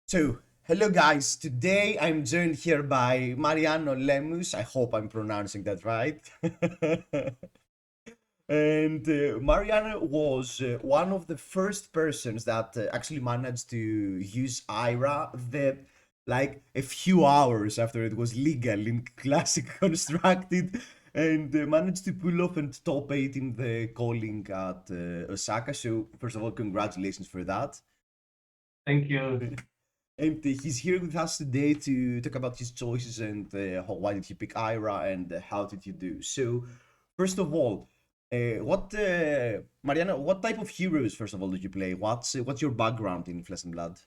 So, hello guys. Today I'm joined here by Mariano Lemus. I hope I'm pronouncing that right. And Mariano was one of the first persons that actually managed to use IRA the like a few hours after it was legal in classic constructed and managed to pull off and top 8 in the calling at Osaka. So first of all, congratulations for that. Thank you. And he's here with us today to talk about his choices and why did he pick Ira and how did he do. So, first of all, Mariana, what type of heroes, first of all, did you play? What's your background in Flesh and Blood?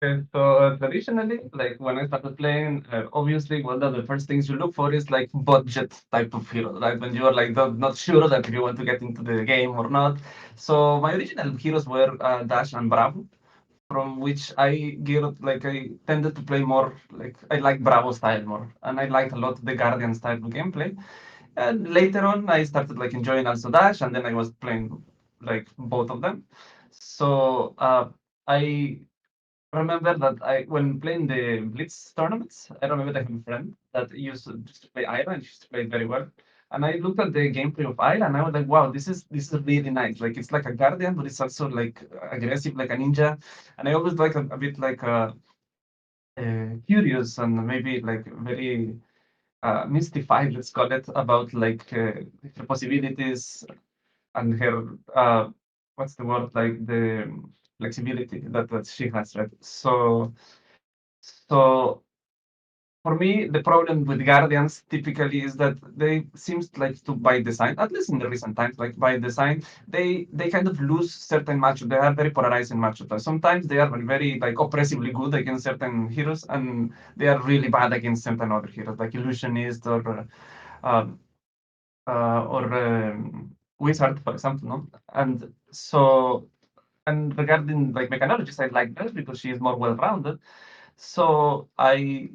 So traditionally, like when I started playing, obviously one of the first things you look for is like budget type of hero, right? When you are like not sure that if you want to get into the game or not. So my original heroes were Dash and Bravo, from which I tended to play more like I like Bravo style more, and I liked a lot the Guardian style of gameplay. And later on, I started like enjoying also Dash, and then I was playing like both of them. So I remember that when playing the Blitz tournaments, I remember I have a friend that used to play Ira and she used to play it very well. And I looked at the gameplay of Ira and I was like, wow, this is really nice. Like it's like a guardian, but it's also like aggressive, like a ninja. And I always like a bit like curious and maybe like very mystified, let's call it, about like her possibilities and her what's the word, like the flexibility that she has, right? So for me, the problem with Guardians typically is that they seems like to by design, at least in the recent times, like by design, they kind of lose certain matchups. They are very polarizing matchups. Sometimes they are very like oppressively good against certain heroes, and they are really bad against certain other heroes, like Illusionist um, or Wizard, for example. No? And regarding like mechanologies, I like that because she is more well-rounded. So I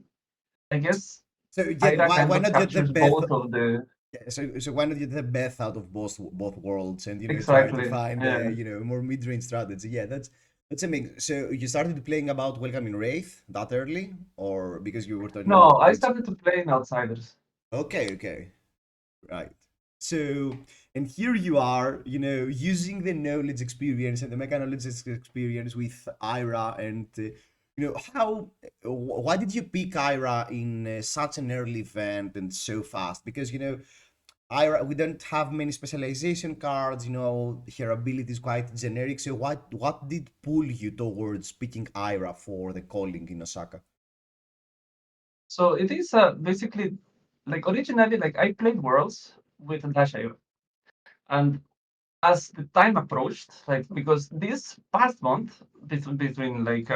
guess So yeah, Ira kind why of not get the captures best? both of the Yeah, so why not get the best out of both worlds and try to exactly. find Yeah. more mid-range strategy. Yeah, that's amazing. So you started playing about Welcoming Wraith that early, or because you were talking about No, I Blitz? started to play in Outsiders. Okay, right. So, and here you are, using the knowledge experience and the mechanology experience with Ira, and why did you pick Ira in such an early event and so fast? Because Ira, we don't have many specialization cards. Her ability is quite generic. So, what did pull you towards picking Ira for the calling in Osaka? So it is basically like originally like I played Worlds with Dashayo. And as the time approached, like because this past month between like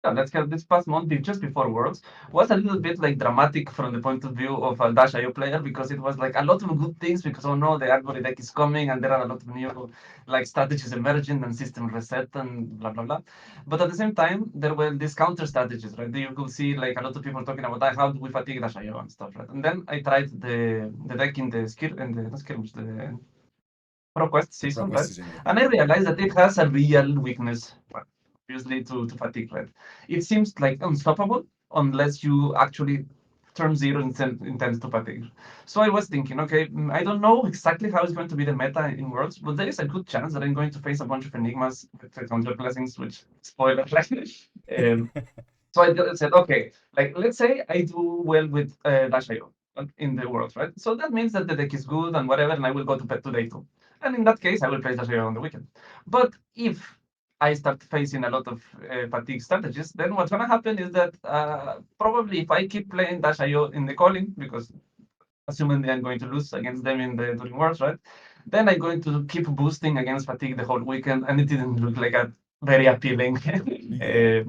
yeah, let's get this past month, just before Worlds, was a little bit like dramatic from the point of view of a Dash IO player because it was like a lot of good things because oh no, the Armory deck is coming and there are a lot of new like strategies emerging and system reset and blah blah blah. But at the same time, there were these counter strategies, right? You could see like a lot of people talking about how do we fatigue Dash IO and stuff, right? And then I tried the deck in the skir in the not skirmish, the ProQuest The season, ProQuest right? season, yeah. And I realized that it has a real weakness, right, obviously to fatigue, right? It seems like unstoppable unless you actually turn zero intends to fatigue. So I was thinking, okay, I don't know exactly how it's going to be the meta in Worlds, but there is a good chance that I'm going to face a bunch of enigmas with the counter blessings, which spoiler. So I said, okay, like let's say I do well with Dash.io in the world, right? So that means that the deck is good and whatever, and I will go to bed today too. And in that case, I will play Dash.io on the weekend. But if I start facing a lot of fatigue strategies, then what's gonna happen is that probably if I keep playing Dash.io in the calling, because assuming I'm going to lose against them in the during worlds, right? Then I'm going to keep boosting against fatigue the whole weekend, and it didn't look like a very appealing Yeah.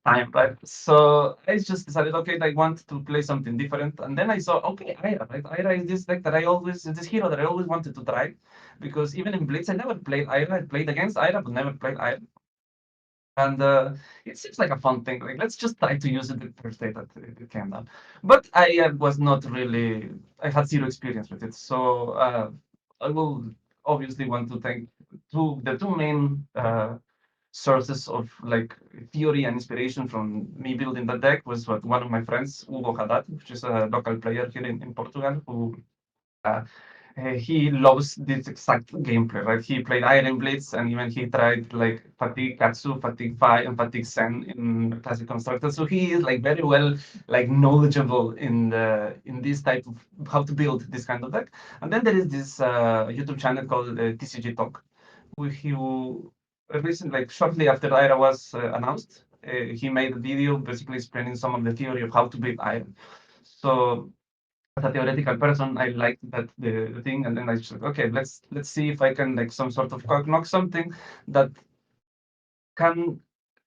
time, right? So I just decided, okay, I want to play something different. And then I saw, okay, Ira, right? Ira is this deck that is this hero that I always wanted to try. Because even in Blitz, I never played Ira. I played against Ira, but never played Ira. And it seems like a fun thing. Like, let's just try to use it the first day that it came down. But I was not really, I had zero experience with it. So I will obviously want to thank the two main sources of like theory and inspiration from me building the deck was what one of my friends, Hugo Haddad, which is a local player here in Portugal, who uh, he loves this exact gameplay, right? He played Iron Blades, and even he tried like Fatigue Katsu, Fatigue Fi, and Fatigue Sen in Classic Constructor. So he is like very well like knowledgeable in this type of how to build this kind of deck. And then there is this YouTube channel called TCG Talk, who recently, like shortly after IRA was announced, he made a video basically explaining some of the theory of how to build Iron. So as a theoretical person, I liked that the thing, and then I just like, okay, let's see if I can like some sort of knock something that can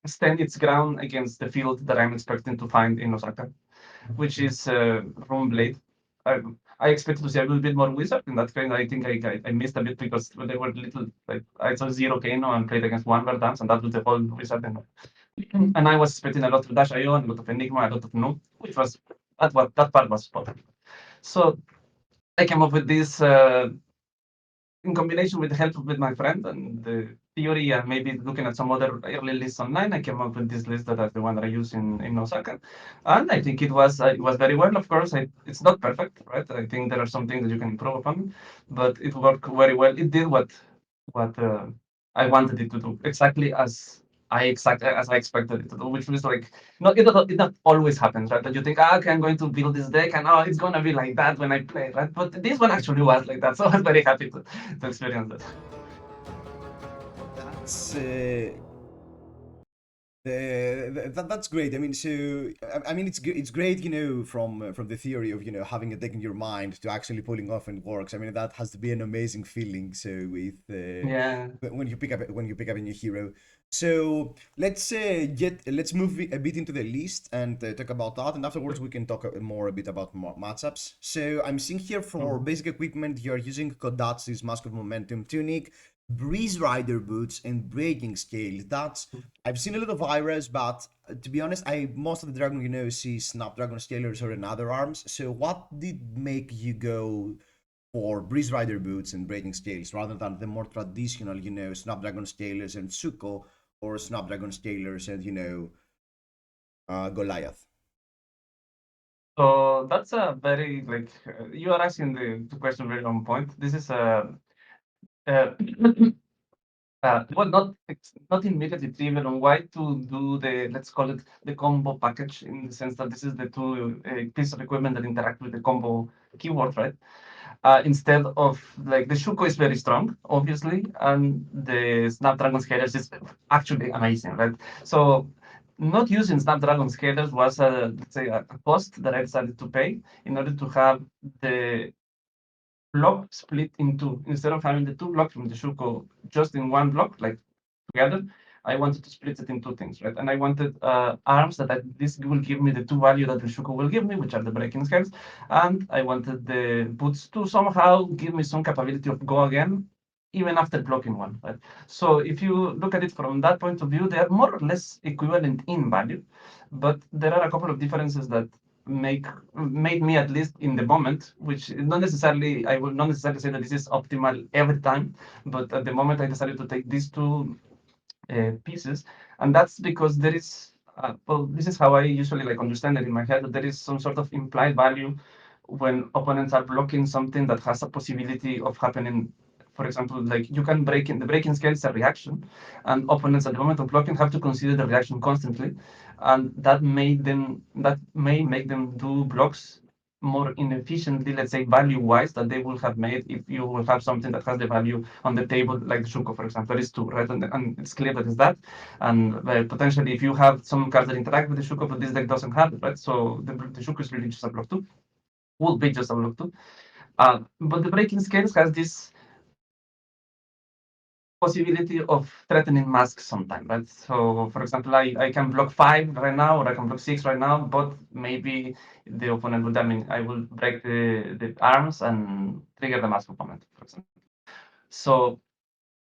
stand its ground against the field that I'm expecting to find in Osaka, which is Rune Blade. I, I expected to see a little bit more wizard in that kind. I think I missed a bit because they were little like I saw zero Kano and played against one Verdance, and that was the whole wizard. And I was expecting a lot of Dash IO and a lot of Enigma, a lot of No, which was that part was spot on. So I came up with this in combination with the help with my friend and the theory and maybe looking at some other early lists online. I came up with this list that is the one that I use in Osaka, and I think it was very well. Of course, it's not perfect, right? I think there are some things that you can improve upon, but it worked very well. It did what I wanted it to do exactly as I expected it to do, which was like it not always happens, right? That you think, okay, I'm going to build this deck, and oh, it's gonna be like that when I play, right? But this one actually was like that, so I was very happy to experience that. That's that's great. I mean, so I mean, it's great, from the theory of having a deck in your mind to actually pulling off and works. I mean, that has to be an amazing feeling. So with Yeah. when you pick up a new hero. So let's move a bit into the list and talk about that, and afterwards we can talk more a bit about matchups. So I'm seeing here for Mhm. basic equipment, you're using Kodatsi's Mask of Momentum tunic, Breeze Rider boots, and Breaking Scale. That's I've seen a lot of Iras, but to be honest, I most of the Dragon see Snapdragon Scalers or another arms. So what did make you go for Breeze Rider boots and Breaking Scales rather than the more traditional, Snapdragon Scalers and Tsuko, or Snapdragon Scalers and Goliath? So that's a very like you are asking the question very on point. This is a uh, well, not immediately trivial on why to do the, let's call it the combo package, in the sense that this is the two pieces of equipment that interact with the combo keyword, right? Instead of like the Shuko is very strong, obviously, and the Snapdragon Scalers is actually amazing, right? So not using Snapdragon Scalers was let's say a cost that I decided to pay in order to have the block split in two. Instead of having the two blocks from the Shuko just in one block, like together, I wanted to split it in two things, right? And I wanted arms that this will give me the two value that the Shuko will give me, which are the breaking scales. And I wanted the boots to somehow give me some capability of go again, even after blocking one, right? So if you look at it from that point of view, they are more or less equivalent in value, but there are a couple of differences that made me, at least in the moment, which not necessarily I will not necessarily say that this is optimal every time, but at the moment I decided to take these two pieces, and that's because there is well, this is how I usually like understand it in my head, that there is some sort of implied value when opponents are blocking something that has a possibility of happening. For example, like you can break in the breaking scale is a reaction, and opponents at the moment of blocking have to consider the reaction constantly, and that may make them do blocks more inefficiently, let's say value wise, that they will have made if you will have something that has the value on the table, like the Shuko, for example. That is two, right? And it's clear that it's that. And potentially, if you have some cards that interact with the Shuko, but this deck doesn't have it, right? So the Shuko is really just a block two, will be just a block two. But the breaking scales has this possibility of threatening masks sometimes, right? So, for example, I can block 5 right now, or I can block 6 right now, but maybe the opponent will, I mean, I will break the arms and trigger the mask opponent, for example. So,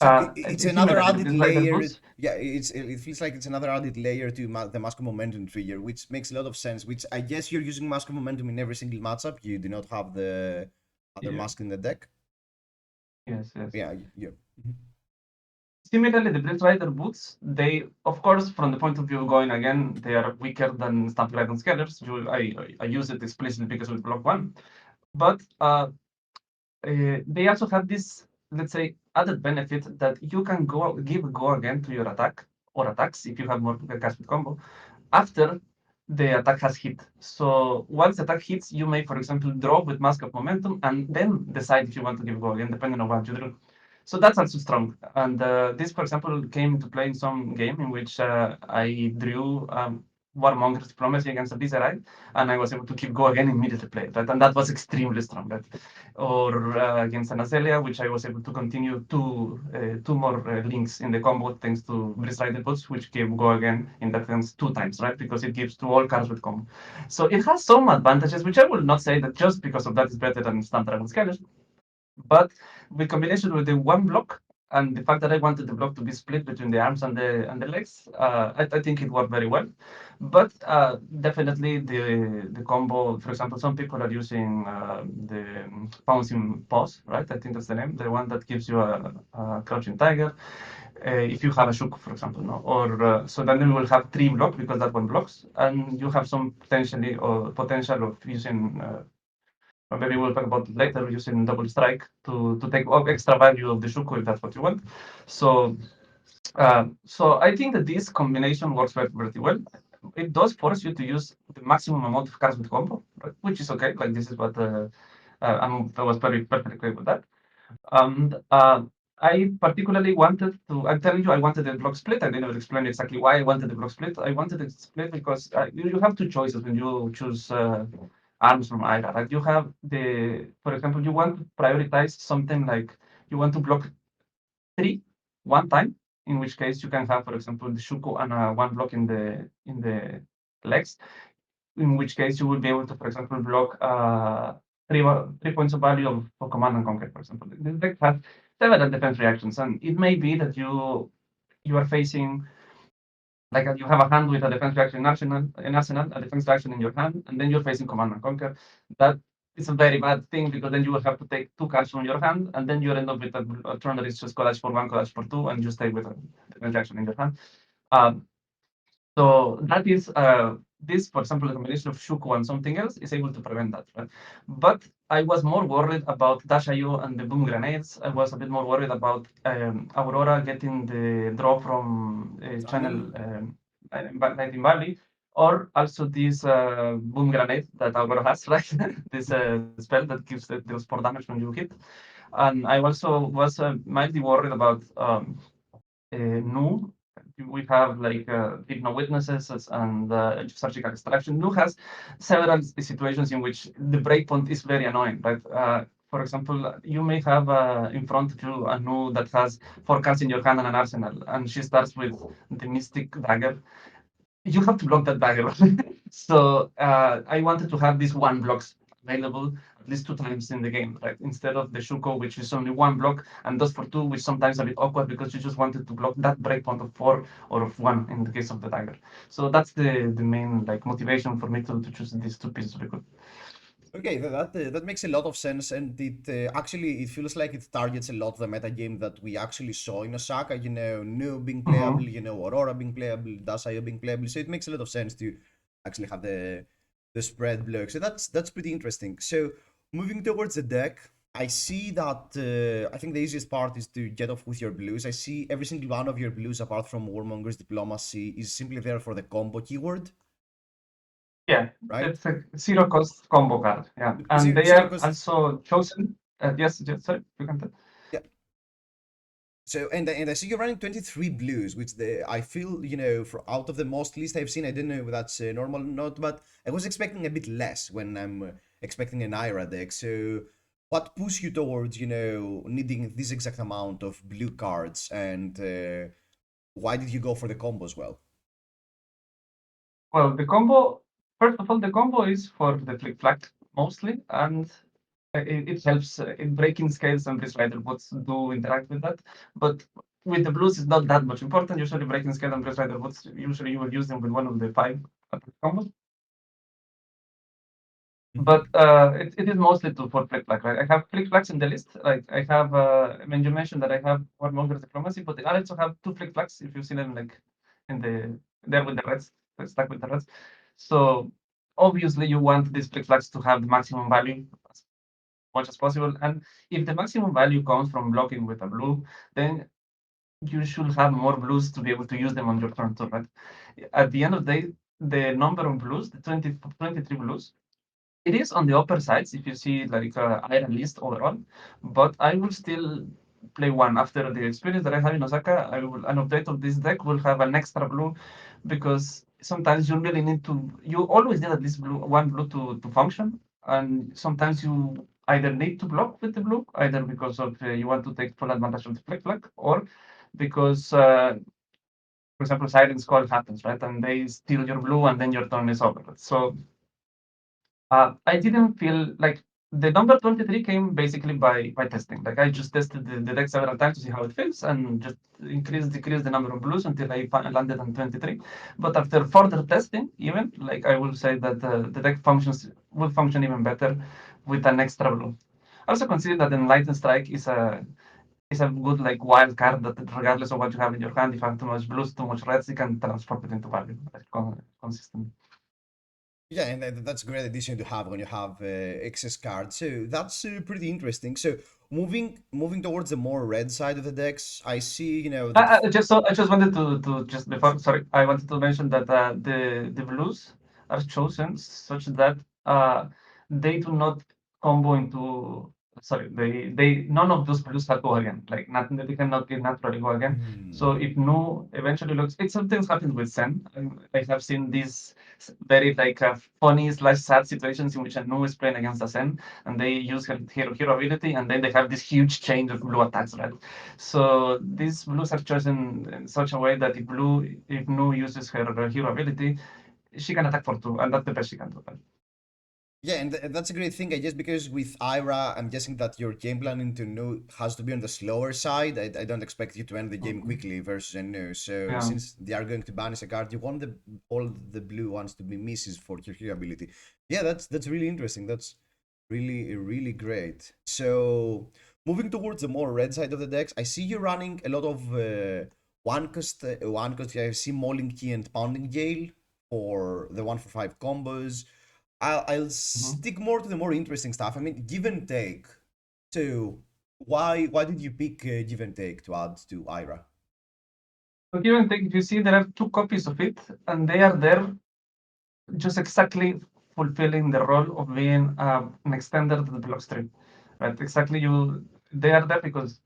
So it's another similarly with added this rider layer. boost, Yeah, it feels like it's another added layer to the Mask of Momentum trigger, which makes a lot of sense. Which I guess you're using Mask of Momentum in every single matchup. You do not have the other yeah, mask in the deck. yes, yes. Yeah, yeah. Mhm. Similarly, the Blade Rider boots, they, of course, from the point of view going again, they are weaker than Snapdragon Scalers. I use it explicitly because of block one. But they also have this, let's say, added benefit that you can give a go again to your attack or attacks if you have more cast with combo after the attack has hit. So once the attack hits, you may, for example, draw with Mask of Momentum and then decide if you want to give go again, depending on what you drew. So that's also strong. And this, for example, came to play in some game in which I drew Warmonger's Diplomacy against a Viserai, and I was able to keep go again immediately play, right? And that was extremely strong, right? Or against an Azalea, which I was able to continue two more links in the combo thanks to Blitz Rider Boots, which gave go again in that sense 2 times, right? Because it gives to all cards with combo. So it has some advantages, which I will not say that just because of that is better than Snapdragon Scalers, but with combination with the one block and the fact that I wanted the block to be split between the arms and the legs, I think it worked very well. But definitely the combo, for example, some people are using the bouncing pause, right? I think that's the name, the one that gives you a crouching tiger. If you have a Shuk, for example, no? Or so then you will have 3 block because that one blocks, and you have some potential of using or maybe we'll talk about later using double strike to take extra value of the Shuku if that's what you want. So so I think that this combination works pretty well. It does force you to use the maximum amount of cards with combo, right? Which is okay. Like this is what I was very perfectly clear with that. And I particularly wanted to, I'm telling you, I wanted a block split. I didn't explain exactly why I wanted the block split. I wanted a split because you have 2 choices when you choose arms from IRA. Right? You have for example, you want to prioritize something like you want to block 3 1 time, in which case you can have, for example, the Shuko and one block in the legs, in which case you will be able to, for example, block 3 points of value for Command and Conquer, for example. The deck has several defense reactions, and it may be that you are facing like you have a hand with a defense reaction in arsenal, a defense reaction in your hand, and then you're facing Command and Conquer. That is a very bad thing because then you will have to take 2 cards from your hand, and then you end up with a turn that is just collage for 1, collage for 2, and you stay with a defense reaction in your hand. Um, so that is this, for example, the combination of Shuko and something else is able to prevent that, right? But I was more worried about Dash.io and the boom grenades. I was a bit more worried about Aurora getting the draw from channel Lightning Valley, or also this boom grenade that Aurora has, right? This spell that gives deals 4 damage when you hit. And I also was mildly worried about Nu. We have like Deep No Witnesses and surgical extraction. Nu has several situations in which the breakpoint is very annoying. Right? For example, you may have in front of you a Nu that has 4 cards in your hand and an arsenal, and she starts with the Mystic Dagger. You have to block that dagger. So I wanted to have these 1 blocks available at least 2 times in the game, right? Instead of the Shuko, which is only 1 block, and does for 2, which sometimes a bit awkward because you just wanted to block that breakpoint of 4 or of 1 in the case of the dagger. So that's the main like motivation for me to choose these 2 pieces of equipment. Okay, that makes a lot of sense, and it actually it feels like it targets a lot the meta game that we actually saw in Osaka. You know, Nu being playable, Mm-hmm. you know, Aurora being playable, Dasayo being playable. So it makes a lot of sense to actually have the spread block. So that's pretty interesting. So moving towards the deck, I see that I think the easiest part is to get off with your blues. I see every single one of your blues, apart from Warmonger's Diplomacy, is simply there for the combo keyword, Yeah, right? it's a 0 cost combo card. Yeah, and Zero, they zero are cost. also chosen. Yes, sorry, you can tell. Yeah. So and I see you're running 23 blues, which I feel, you know, for out of the most list I've seen, I don't know if that's normal or not, but I was expecting a bit less when I'm expecting an Ira deck. So what pushed you towards, you know, needing this exact amount of blue cards, and why did you go for the combo as well? Well, the combo, first of all, the combo is for the flick flag mostly, and it helps in breaking scales, and these rider bots do interact with that. But with the blues, it's not that much important. Usually, breaking scale and rider bots, usually you will use them with one of the 5 attack combos. But Mhm. it is mostly for flick flag, right? I have flick flags in the list. Like I have, I mean, you mentioned that I have Warmonger's Diplomacy, but I also have two flick flags if you see them like in there with the reds, stuck with the reds. So obviously you want these flick flags to have the maximum value as much as possible. And if the maximum value comes from blocking with a blue, then you should have more blues to be able to use them on your turn too, right? At the end of the day, the number of blues, the 23 blues, it is on the upper sides if you see like iron list overall, but I will still play one after the experience that I have in Osaka. I will an update of this deck will have an extra blue because sometimes you really need to. You always need at least blue one blue to function, and sometimes you either need to block with the blue, either because of you want to take full advantage of the flick flag, or because for example, Siren's Call happens, right? And they steal your blue, and then your turn is over. So I didn't feel like the number 23 came basically by testing. Like I just tested the deck several times to see how it feels and just decrease the number of blues until I landed on 23. But after further testing, even like I will say that the deck will function even better with an extra blue. Also consider that Enlightened Strike is a good like wild card that regardless of what you have in your hand, if you have too much blues, too much reds, you can transform it into value like, consistently. Yeah, and that's a great addition to have when you have excess cards. So that's pretty interesting. So moving towards the more red side of the decks, I see, that. I just wanted to just before sorry I wanted to mention that the blues are chosen such that uh, they do not combo into sorry they none of those blues have go again like not they cannot get naturally go again. So Hmm. if no eventually looks it sometimes happens with Sen. I have seen these very like funny slash sad situations in which a Nu is playing against a Sen and they use her hero ability and then they have this huge chain of blue attacks, right? So these blues are chosen in such a way that if Nu uses her hero ability, she can attack for two, and that's the best she can do. Yeah, and that's a great thing, I guess, because with Ira, I'm guessing that your game planning to know has to be on the slower side. I don't expect you to end the game Mhm. quickly versus a no. So Yeah. since they are going to banish a card, you want all the blue ones to be misses for your hero ability. Yeah, that's really interesting. That's really great. So moving towards the more red side of the decks, I see you running a lot of one cost. I see Mauling Key and Pounding Gale for the 1 for 5 combos. I'll Mhm. stick more to the more interesting stuff. I mean, give and take. So why did you pick give and take to add to Ira? So give and take, if you see, there are two copies of it, and they are there just exactly fulfilling the role of being an extender to the block stream, right? Exactly, they are there because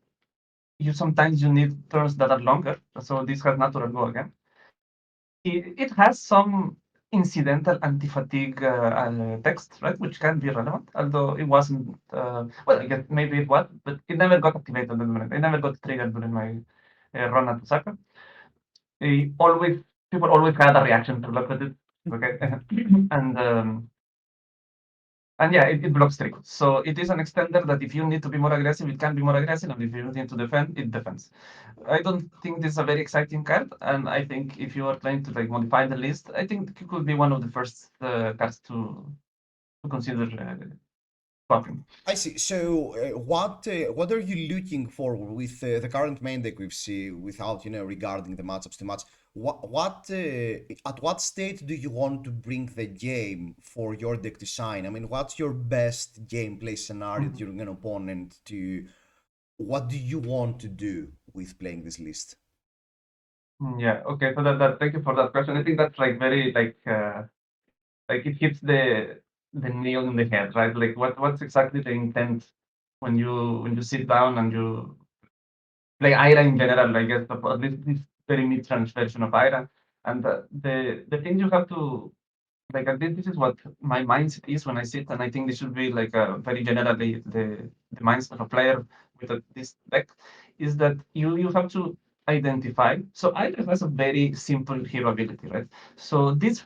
you need turns that are longer. So this has natural go again. It has some incidental anti-fatigue text, right, which can be relevant, although it wasn't. Well, I guess maybe it was, but it never got activated. It never got triggered during my run at Osaka. It always People always had a reaction to look at it. Okay, and yeah, it blocks trick. So it is an extender that if you need to be more aggressive, it can be more aggressive, and if you need to defend, it defends. I don't think this is a very exciting card, and I think if you are trying to like modify the list, I think it could be one of the first cards to consider swapping. I see. So what are you looking for with the current main deck we see without regarding the matchups too much? At what state do you want to bring the game for your deck to shine? I mean, what's your best gameplay scenario Mhm. during an opponent to? What do you want to do with playing this list? Yeah. Okay. So that thank you for that question. I think that's like very like it hits the nail in the head, right? Like what's exactly the intent when you sit down and you play Ira in general, I guess, at least this very mid-range version of Ira. And the thing you have to like, this is what my mindset is when I sit, and I think this should be like very generally the mindset of a player with this deck is that you have to identify. So Ira has a very simple hero ability, right? So this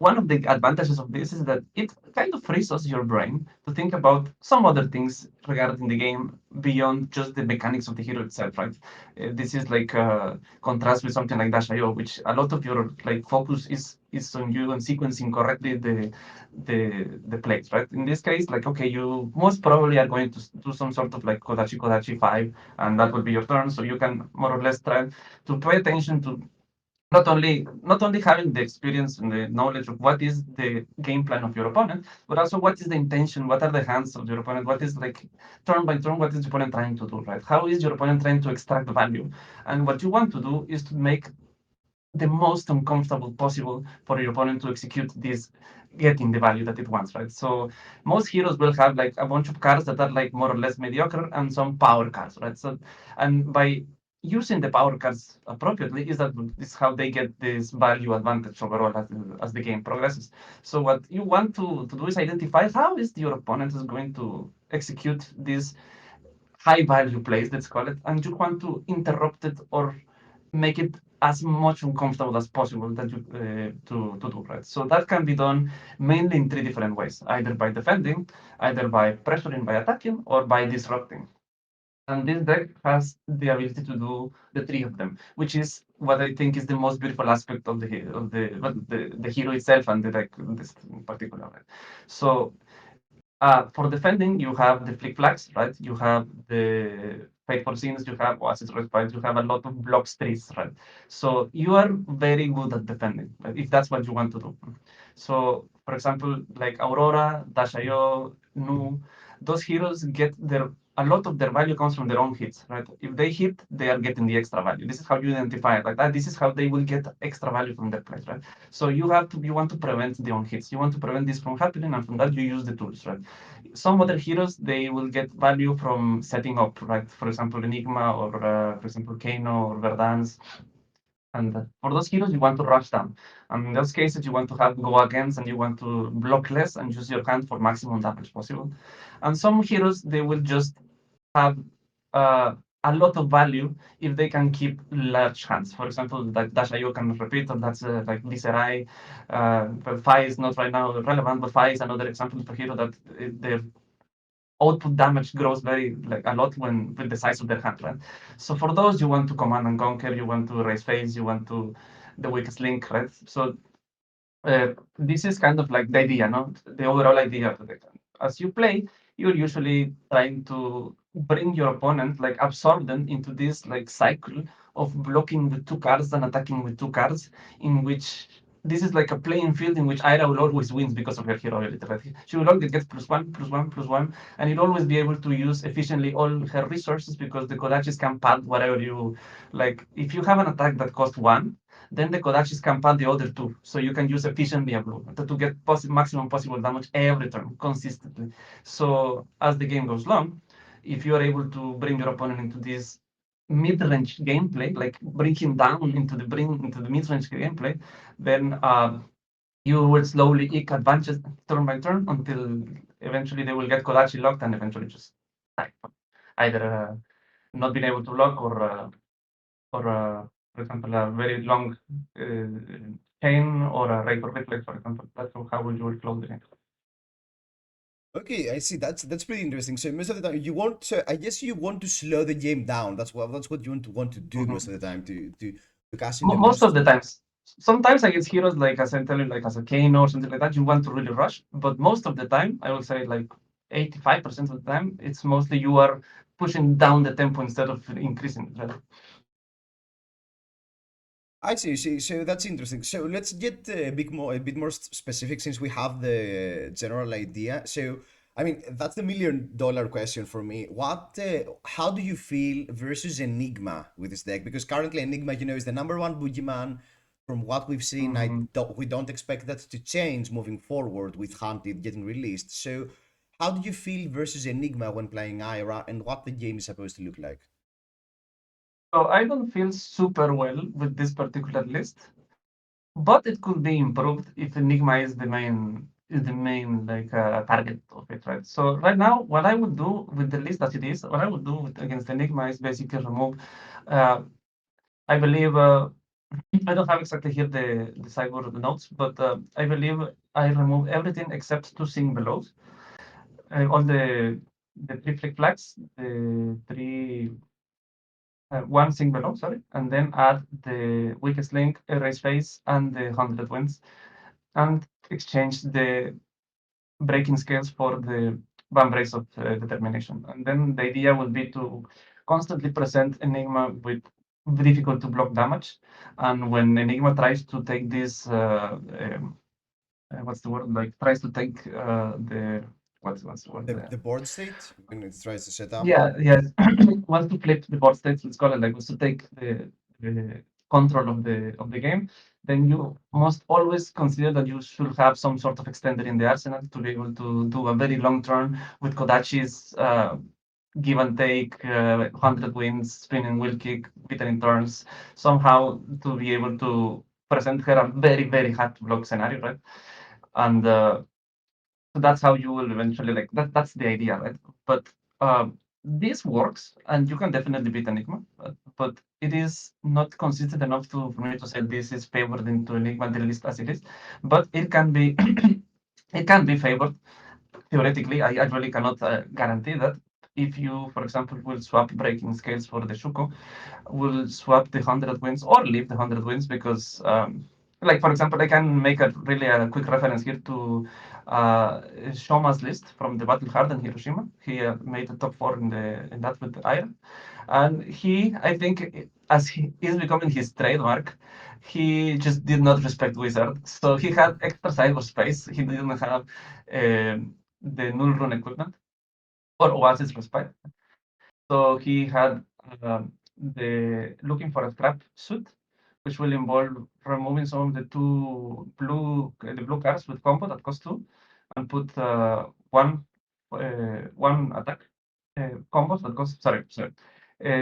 one of the advantages of this is that it kind of frees us your brain to think about some other things regarding the game beyond just the mechanics of the hero itself, right? This is like contrast with something like Dash.io, which a lot of your like focus is on you and sequencing correctly the plays, right? In this case, like okay, you most probably are going to do some sort of like Kodachi 5, and that will be your turn, so you can more or less try to pay attention to not only having the experience and the knowledge of what is the game plan of your opponent, but also what is the intention, what are the hands of your opponent, what is like turn by turn, what is your opponent trying to do, right? How is your opponent trying to extract value? And what you want to do is to make the most uncomfortable possible for your opponent to execute this getting the value that it wants, right? So most heroes will have like a bunch of cards that are like more or less mediocre and some power cards, right? So and by using the power cards appropriately is how they get this value advantage overall as the game progresses. So what you want to do is identify how is your opponent is going to execute this high value plays, let's call it, and you want to interrupt it or make it as much uncomfortable as possible that you to do, right? So that can be done mainly in three different ways: either by defending, either by pressuring, by attacking, or by disrupting. And this deck has the ability to do the three of them, which is what I think is the most beautiful aspect of the hero itself and the deck in this in particular. Right? So for defending, you have the flick flags, right? You have the fateful scenes, you have oasis respite, you have a lot of blocks trees, right? So you are very good at defending, right? If that's what you want to do. So, for example, like Aurora, Dashayo, Nu, those heroes get their a lot of their value comes from their own hits, right? If they hit, they are getting the extra value. This is how you identify it like that. This is how they will get extra value from their plays, right? So you want to prevent the own hits. You want to prevent this from happening, and from that you use the tools, right? Some other heroes they will get value from setting up, right? For example, Enigma or for example Kano or Verdance. And for those heroes, you want to rush them. And in those cases, you want to have go against and you want to block less and use your hand for maximum damage possible. And some heroes, they will just have uh, a lot of value if they can keep large hands. For example, like Dash.io can repeat, and that's like Viserai. Well, Fi is not right now relevant, but Fi is another example of a hero that their output damage grows very like a lot when with the size of their hand, right? So for those, you want to command and conquer, you want to raise phase, you want to the weakest link, right? So this is kind of like the idea, no? The overall idea of the deck. As you play, you're usually trying to bring your opponent, like absorb them into this like cycle of blocking with two cards and attacking with two cards, in which this is like a playing field in which Ira will always wins because of her hero ability. Right? She will always get +1, +1, +1, and you'll always be able to use efficiently all her resources because the Kodachis can pad whatever you like. If you have an attack that costs 1, then the Kodachis can pad the other two, so you can use efficiently a blue to get maximum possible damage every turn consistently. So as the game goes long, if you are able to bring your opponent into this mid-range gameplay, like bring him down into the mid-range gameplay, then you will slowly eke advances turn by turn until eventually they will get Kodachi locked and eventually just die. Either not being able to lock or for example, a very long chain or a rate of reflex, for example. That's how you will close the game. Okay, I see. That's pretty interesting. So most of the time, you want to, I guess you want to slow the game down. That's what you want to do most Mhm. of the time to cast in the Most of most. the times. Sometimes against heroes like as I tell you, like as a Kano or something like that, you want to really rush. But most of the time, I would say like 85% of the time, it's mostly you are pushing down the tempo instead of increasing it. Right? I see. See, so that's interesting. So let's get a bit more specific since we have the general idea. So I mean, that's the $1 million question for me. How do you feel versus Enigma with this deck? Because currently Enigma, is the number one boogeyman. From what we've seen, Mm-hmm. we don't expect that to change moving forward with Hunted getting released. So how do you feel versus Enigma when playing Ira, and what the game is supposed to look like? So I don't feel super well with this particular list, but it could be improved if Enigma is the main like target of it, right? So right now, what I would do with the list as it is, what I would do against Enigma is basically remove. Uh, I believe. I don't have exactly here the sideboard notes, but I believe I remove everything except two sing belows. All the three flick flags, the three one sing below, sorry, and then add the weakest link, erase face, and the 100 wins, and exchange the breaking scales for the band breaks of determination. And then the idea will be to constantly present Enigma with difficult to block damage. And when Enigma tries to take this, what's the word? Like tries to take the what's the word? The board state when it tries to set up. Yeah, yes. Wants to flip the board states, let's call it like wants to take the control of the game, then you must always consider that you should have some sort of extender in the arsenal to be able to do a very long turn with Kodachi's give and take, 100 wins, spinning wheel kick, beating turns, somehow to be able to present her a very, very hard to block scenario, right? And so that's how you will eventually like that. That's the idea, right? But this works, and you can definitely beat Enigma, but it is not consistent enough to for me to say this is favored into Enigma the list as it is. But it can be it can be favored theoretically. I really cannot guarantee that. If you, for example, will swap breaking scales for the Shuko, will swap the 100 wins or leave the 100 wins because like for example I can make a really a quick reference here to Shoma's list from the Battle Hardened Hiroshima. He made the top 4 in that with Iron, and he, I think, as he is becoming his trademark, he just did not respect Wizard, so he had extra cyber space. He didn't have the null rune equipment or Oasis Respite. So he had the looking for a scrap suit, which will involve removing some of the blue cards with combo that cost 2, and put one attack combos that cost sorry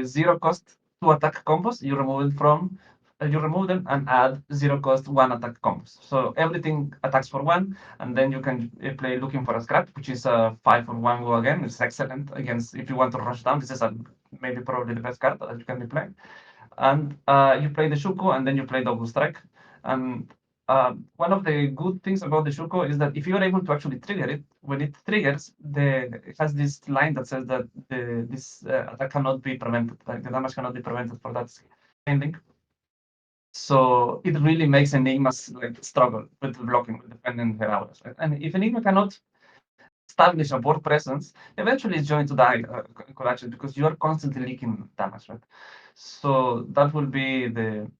0 cost 2 attack combos. You remove them and add 0 cost 1 attack combos. So everything attacks for 1, and then you can play looking for a scrap, which is a 5 for 1 go again. It's excellent against if you want to rush down. This is maybe probably the best card that you can be playing. And you play the Shuko, and then you play double strike. And one of the good things about the Shuko is that if you're able to actually trigger it, when it triggers, it has this line that says that this attack cannot be prevented, like the damage cannot be prevented for that chain link. So it really makes Enigmas like struggle with blocking, with defending her auras. Right? And if Enigma cannot establish a board presence, eventually it's going to die collection because you are constantly leaking damage, right? So that will be the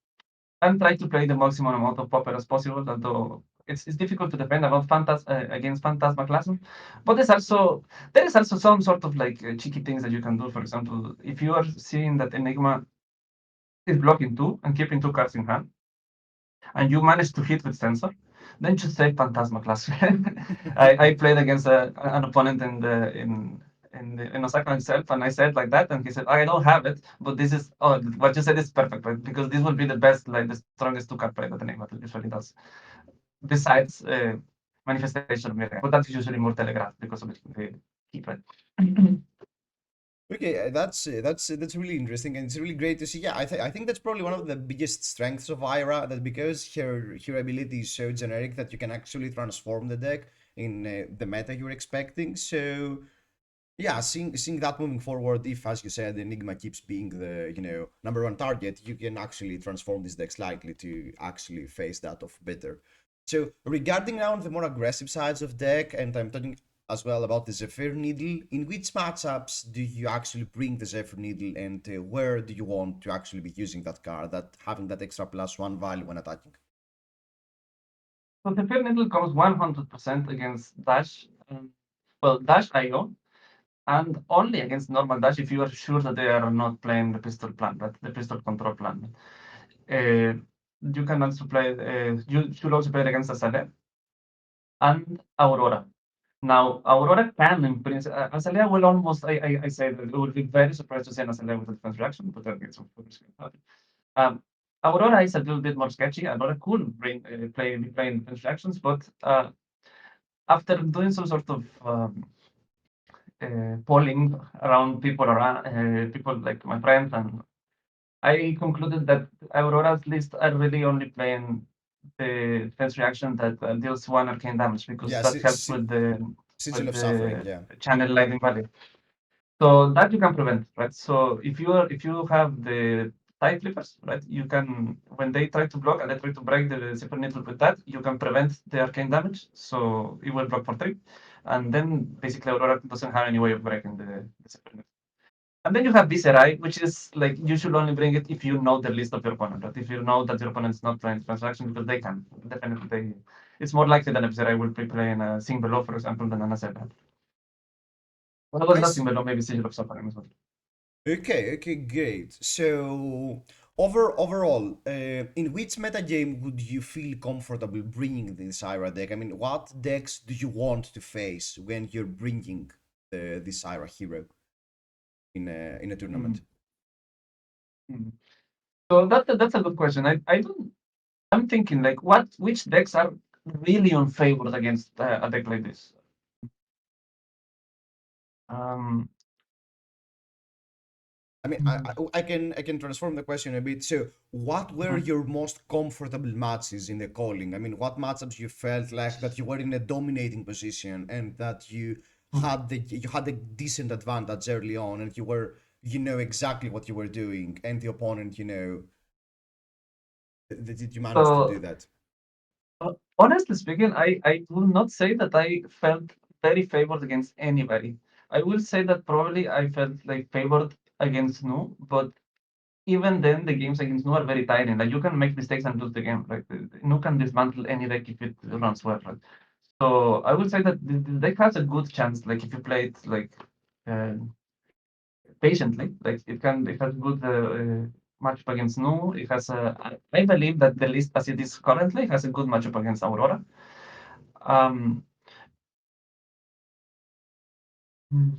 and try to play the maximum amount of popper as possible, although it's difficult to defend against Phantasmaclasm. But there is also some sort of like cheeky things that you can do. For example, if you are seeing that Enigma is blocking 2 and keeping 2 cards in hand, and you manage to hit with Sensor, then just say Phantasmaclasm. I played against an opponent in Osaka himself, and I said like that, and he said, I don't have it, but this is what you said is perfect, right? Because this will be the best, like the strongest 2 card play that the name usually does. Besides manifestation of Miracle, but that's usually more telegraphed because of the key, right? Okay, that's really interesting, and it's really great to see. Yeah, I think that's probably one of the biggest strengths of Ira, that because her ability is so generic that you can actually transform the deck in the meta you're expecting. So yeah, seeing that moving forward, if, as you said, Enigma keeps being the #1 target, you can actually transform this deck slightly to actually face that of better. So regarding now the more aggressive sides of deck, and I'm talking as well about the Zephyr Needle, in which matchups do you actually bring the Zephyr Needle, and where do you want to actually be using that card, that having that extra +1 value when attacking? So the Fair Needle comes 100% against Dash, well, Dash IO, and only against normal Dash if you are sure that they are not playing the pistol plan, but the pistol control plan. Uh, you can also play, you should also play it against Azalea and Aurora. Now, Aurora can, in principle, Azalea will almost, I say that it would be very surprised to see an Azalea with a defense reaction, but that gets some focus. Aurora is a little bit more sketchy. Aurora could be playing defense reactions, but after doing some sort of polling around people like my friends and I concluded that Aurora's list are really only playing the defense reaction that deals one arcane damage because Yeah, that helps Sigil with of Suffering. the Yeah. channel lightning value. So that you can prevent, right? So if you have the tide flippers, right, you can when they try to block and they try to break the super needle with that, you can prevent the arcane damage. So it will block for 3, and then basically Aurora doesn't have any way of breaking the super needle. And then you have Viserai, which is like you should only bring it if you know the list of your opponent. But if you know that your opponent is not playing transaction, because they can definitely it's more likely that a Viserai will be playing a Sing Below, for example, than an Azeba. Well, I was I not Sing see. Below, maybe Sigil of Suffering as well. Okay, okay, great. So, overall, in which meta game would you feel comfortable bringing this Ira deck? I mean, what decks do you want to face when you're bringing this Ira hero in a Mm. tournament? Mm. So that's a good question. I don't. I'm thinking like which decks are really unfavored against a deck like this. Um, I mean, mm, I can transform the question a bit. So, what were mhm. your most comfortable matches in the calling? I mean, what matchups you felt like that you were in a dominating position and that you had a decent advantage early on, and you know exactly what you were doing, and the opponent, did you manage to do So that? honestly speaking, I will not say that I felt very favored against anybody. I will say that probably I felt like favored against Nu, but even then the games against Nu are very tiring. Like you can make mistakes and lose the game. Like Nu can dismantle any deck if it runs well, right? So I would say that the deck has a good chance. Like if you play it like uh, patiently, like it has good matchup against Nu. It has I believe that the list as it is currently has a good matchup against Aurora. Um, mm,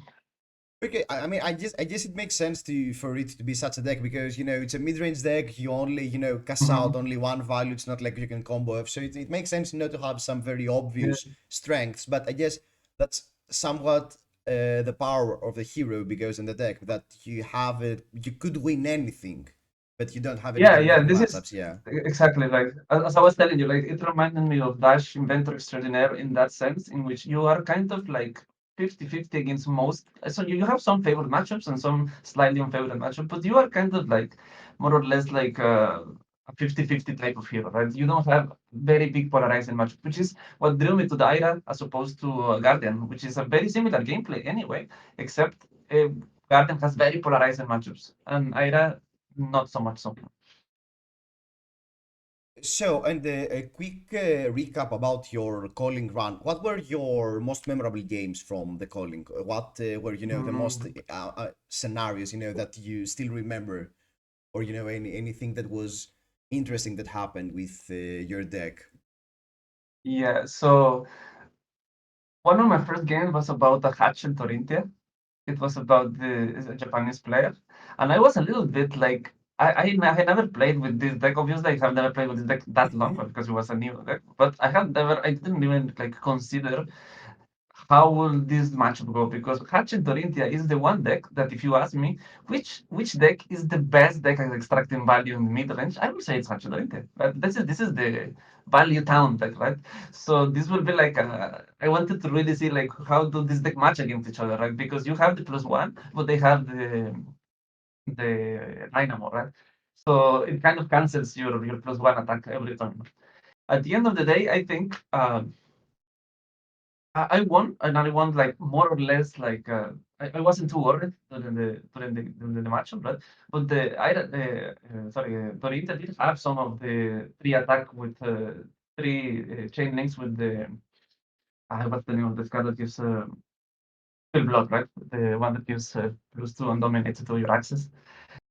Okay, I mean, I guess it makes sense for it to be such a deck because it's a mid-range deck. You only cast out mhm, only one value. It's not like you can combo off, so it makes sense to have some very yeah, obvious strengths. But I guess that's somewhat the power of the hero because in the deck that you have it, you could win anything, but you don't have any yeah, very yeah. good This is matchups. Yeah. exactly like as I was telling you. Like it reminded me of Dash Inventor Extraordinaire in that sense, in which you are kind of like 50-50 against most. So you have some favored matchups and some slightly unfavored matchups, but you are kind of like more or less like a 50-50 type of hero, right? You don't have very big polarizing matchup, which is what drew me to the Ira as opposed to Guardian, which is a very similar gameplay anyway, except Guardian has very polarizing matchups, and Ira not so much so. So, and a quick recap about your calling run. What were your most memorable games from the calling? What were the most Mm, scenarios that you still remember, or anything that was interesting that happened with your deck? yeah, so one of my first games was about a hatch in Torintia. It was about the Japanese player, and I was a little bit like I had never played with this deck. Obviously, I have never played with this deck that long because it was a new deck. But I didn't even like consider how will this matchup go? Because Hatchet Dorinthia is the one deck that, if you ask me, which deck is the best deck at extracting value in the mid range, I will say it's Hatchet Dorinthia. But this is the value town deck, right? So this will be like I wanted to really see like how do this deck match against each other, right? Because you have the +1, but they have the Dynamo, right? So it kind of cancels your +1 attack every turn. At the end of the day, I think. I won, and I won like more or less like I wasn't too worried during the matchup, right? But Torita did have some of the three attack with three chain links with the what's the name of this card that gives fill block, right? The one that gives +2 and dominates to your access.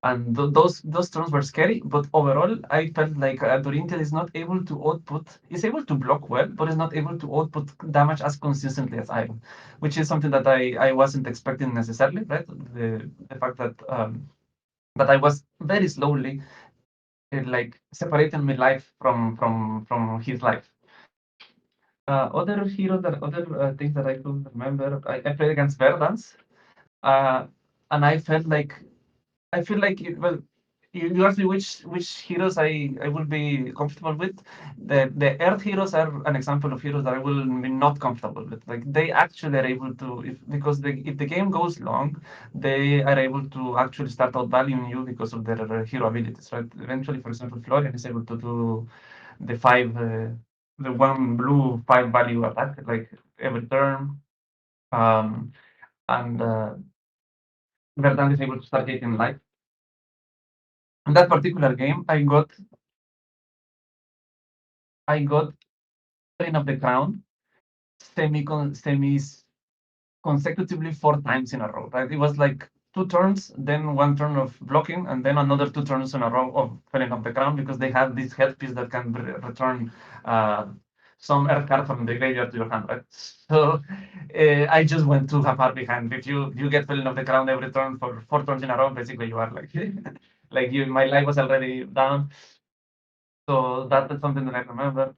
And those turns were scary, but overall, I felt like Dorinthia is not able to output, is able to block well, but is not able to output damage as consistently as Iron, which is something that I wasn't expecting necessarily, right? The fact that I was very slowly like separating my life from his life. Other hero that other things that I could remember, I played against Verdance, uh, and I feel like it, well, you asked me which heroes I will be comfortable with. The Earth heroes are an example of heroes that I will be not comfortable with. Like they actually are able to, because if the game goes long, they are able to actually start outvaluing you because of their hero abilities, right? Eventually, for example, Florian is able to do the the one blue 5 value attack like every turn, um, and Verdun is able to start getting life. In that particular game, I got Train of the Crown semis consecutively 4 times in a row. Right? It was like 2 turns, then 1 turn of blocking, and then another 2 turns in a row of filling up the crown because they have this headpiece that can return uh, some earth card from the graveyard to your hand. Right? So I just went too far behind. If you get filling of the crown every turn for 4 turns in a row, basically you are like like my life was already down. So that is something that I remember.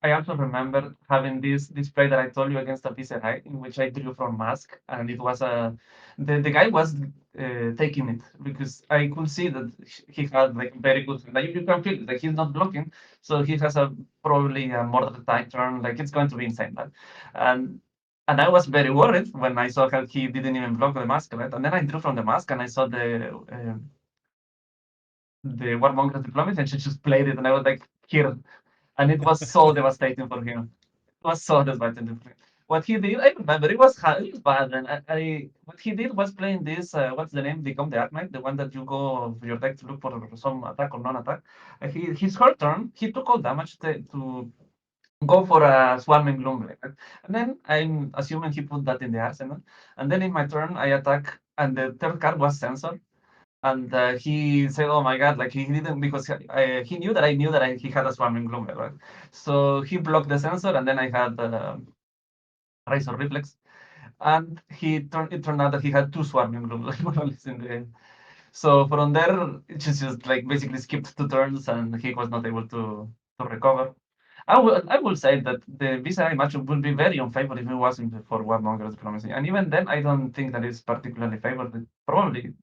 I also remember having this play that I told you against a PCI in which I drew from mask, and it was the guy was taking it because I could see that he had like very good, like you can feel it, like he's not blocking, so he has a probably a more tight turn, like it's going to be insane, right? And and I was very worried when I saw how he didn't even block the mask, right? And then I drew from the mask and I saw the Warmonger diplomacy and she just played it and I was like here, and it was so devastating for him. It was so devastating for him. What he did, I remember, it was bad, and what he did was playing this. What's the name? Become the Archnite, the one that you go for your deck to look for some attack or non-attack. His her turn, he took all damage to go for a swarming gloom, right? And then I'm assuming he put that in the arsenal. And then in my turn, I attack, and the third card was Sensor, and he said, "Oh my God!" Like he didn't because he knew that I knew that he had a swarming gloomer, right? So he blocked the sensor, and then I had Razor Reflex, and it turned out that he had two swarming gloomers in the. So from there, it just like basically skipped 2 turns, and he was not able to recover. I will say that the Visarai matchup would be very unfavorable if it wasn't for Warmonger's diplomacy, and even then, I don't think that it's particularly favored. Probably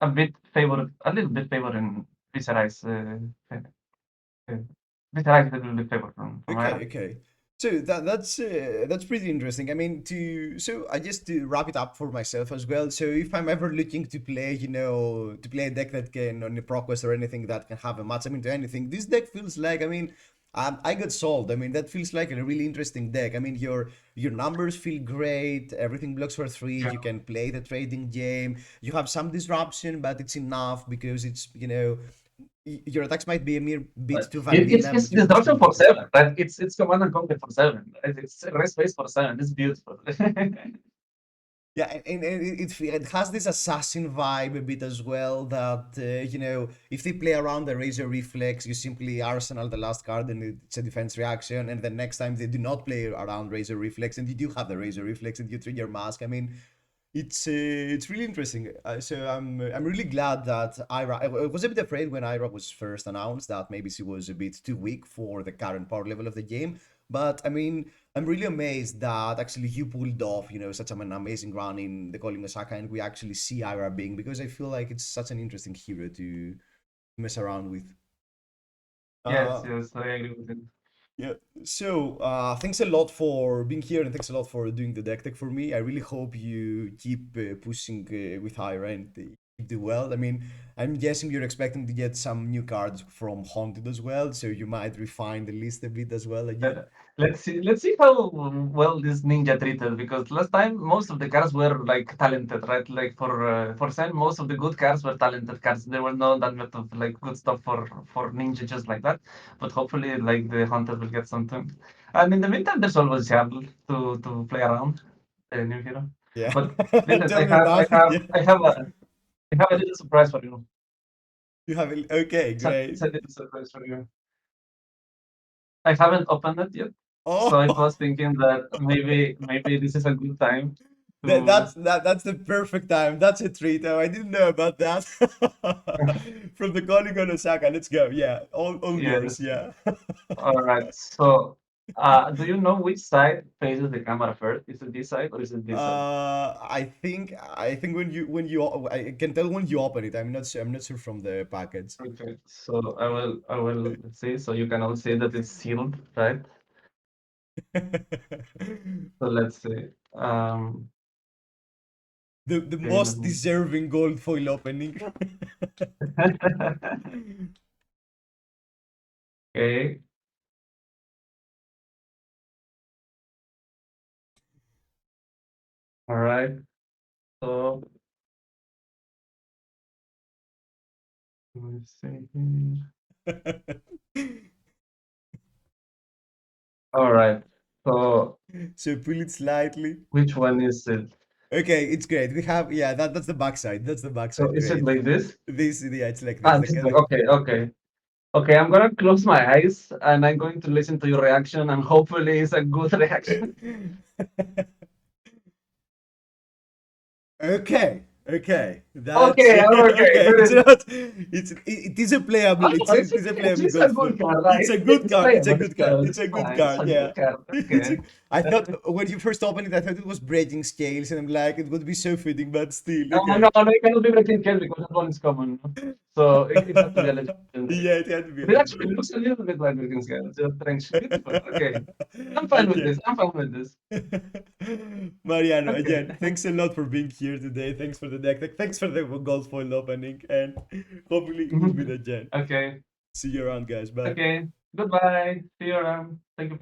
a little bit favored in Viscerai's, uh, Viscerai is a little bit favored from Okay, Ira. okay. So that's pretty interesting. I mean, to so I just to wrap it up for myself as well. So if I'm ever looking to play, to play a deck that can on the ProQuest or anything that can have a match, I mean, to anything, this deck feels like. I mean, I got sold. I mean, that feels like a really interesting deck. I mean, your numbers feel great. Everything blocks for three. Yeah. You can play the trading game. You have some disruption, but it's enough because it's your attacks might be a mere bit But too it's vanilla, his but you can still destruction do for good. 7, right? It's Command and Conquer for 7. Right? It's rest space for 7. It's beautiful. Yeah, and it has this assassin vibe a bit as well. That if they play around the Razor Reflex, you simply arsenal the last card and it's a defense reaction. And the next time they do not play around Razor Reflex, and you do have the Razor Reflex and you trigger Mask. I mean, it's really interesting. So I'm really glad that Ira. I was a bit afraid when Ira was first announced that maybe she was a bit too weak for the current power level of the game. But I mean, I'm really amazed that actually you pulled off, such an amazing run in the Calling Osaka, and we actually see Ira being because I feel like it's such an interesting hero to mess around with. Yes, Uh, yes, I agree with it. Yeah. So, thanks a lot for being here and thanks a lot for doing the deck tech for me. I really hope you keep pushing with Hyra and do well. I mean, I'm guessing you're expecting to get some new cards from Haunted as well, so you might refine the list a bit as well again. Uh, let's see how well this ninja treated, because last time most of the cards were like talented, right? Like for Sen, most of the good cards were talented cards. There were no that much of like good stuff for ninja just like that. But hopefully, like the hunter will get something. And in the meantime, there's always Jarl to play around, a new hero. Yeah. But listen, Tell me about it. Yeah. I have a little surprise for you. You have okay, It's great. a little surprise for you. I haven't opened it yet, so I Oh, was thinking that maybe this is a good time that, to. that's that, that's the perfect time. That's a treat. Oh, I didn't know about that. From the calling on Osaka, let's go. Yeah, all yours. Yes. Yeah. All right. So Do you know which side faces the camera first? Is it this side or is it this side? I think I can tell when you open it. I'm not sure from the package. Okay, so I will see. So you can all see that it's sealed, right? So let's see. The Okay, let most me. deserving gold foil opening. Okay, all right. So let me see here. All right. So So pull it slightly. which one is it? Okay, it's great. We have, yeah, that's the backside. That's the So backside. is it Great. like this? This, yeah, it's like Ah, this. this is like okay, okay. Okay, I'm gonna close my eyes and I'm going to listen to your reaction and hopefully it's a good reaction. Okay, okay. That's Okay, okay, okay. here It's it is. not. It is a playable. Oh, It is a playable it's a golf ball. good card, It's right? a good It's card. It's a playable good card. still. It's It's a good fine. It's card. a Yeah. good card. It's Okay. a, I thought when you first opened it, I thought it was breaking scales, and I'm like, it would be so fitting, but still, No, okay. no, no, it cannot be breaking scale because that one is common. So it has to be a legendary. Yeah, it had to be a But it legendary. actually looks a little bit like breaking scale. Just strange. Beautiful. Okay. I'm fine with Okay. this. I'm fine with this. Mariano, Okay. again, thanks a lot for being here today. Thanks for the deck. Thanks for the gold foil opening, and hopefully we'll meet again. Okay. See you around, guys. Bye. Okay. Goodbye. See you around. Thank you.